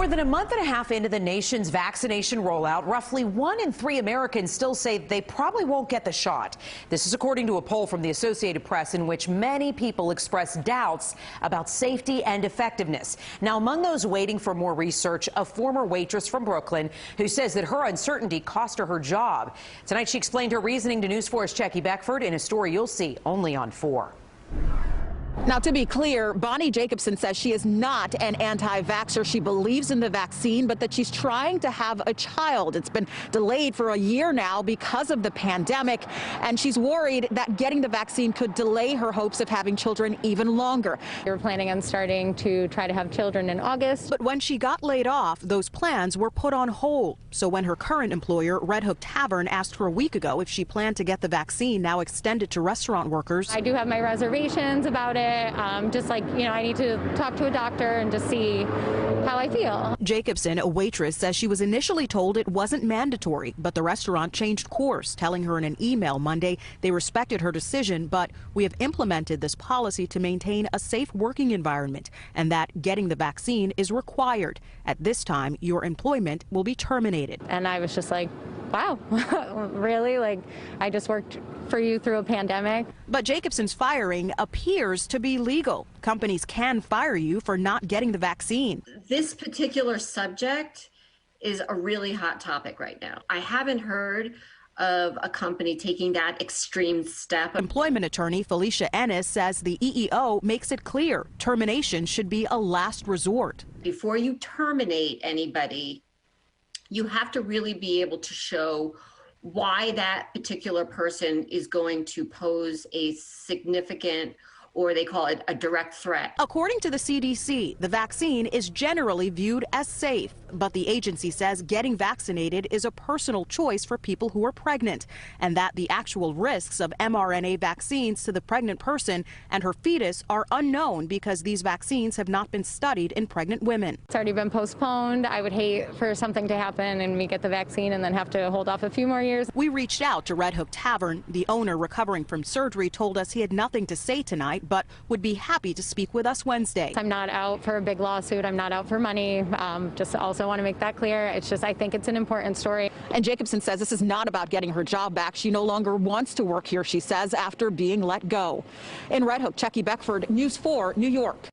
More than a month and a half into the nation's vaccination rollout, roughly 1 in 3 Americans still say they probably won't get the shot. This is according to a poll from the Associated Press in which many people express doubts about safety and effectiveness. Now, among those waiting for more research, a former waitress from Brooklyn who says that her uncertainty cost her job. Tonight, she explained her reasoning to News 4's Jackie Beckford in a story you'll see only on 4. Now, to be clear, Bonnie Jacobson says she is not an anti-vaxxer. She believes in the vaccine, but that she's trying to have a child. It's been delayed for a year now because of the pandemic, and she's worried that getting the vaccine could delay her hopes of having children even longer. We were planning on starting to try to have children in August. But when she got laid off, those plans were put on hold. So when her current employer, Red Hook Tavern, asked her a week ago if she planned to get the vaccine now extended to restaurant workers. I do have my reservations about it. Just like, I need to talk to a doctor and just see how I feel. Jacobson, a waitress, says she was initially told it wasn't mandatory, but the restaurant changed course, telling her in an email Monday they respected her decision, but we have implemented this policy to maintain a safe working environment and that getting the vaccine is required. At this time, your employment will be terminated. And I was just like, wow, really? Like, I just worked for you through a pandemic. But Jacobson's firing appears to be legal. Companies can fire you for not getting the vaccine. This particular subject is a really hot topic right now. I haven't heard of a company taking that extreme step. Employment attorney Felicia Ennis says the EEO makes it clear termination should be a last resort. Before you terminate anybody, you have to really be able to show why that particular person is going to pose a significant, or they call it a direct threat. According to the CDC, the vaccine is generally viewed as safe, but the agency says getting vaccinated is a personal choice for people who are pregnant, and that the actual risks of mRNA vaccines to the pregnant person and her fetus are unknown because these vaccines have not been studied in pregnant women. It's already been postponed. I would hate for something to happen and we get the vaccine and then have to hold off a few more years. We reached out to Red Hook Tavern. The owner, recovering from surgery, told us he had nothing to say tonight, but would be happy to speak with us Wednesday. I'm not out for a big lawsuit. I'm not out for money. Just also want to make that clear. It's just, I think it's an important story. And Jacobson says this is not about getting her job back. She no longer wants to work here, she says, after being let go. In Red Hook, Jackie Beckford, News 4, New York.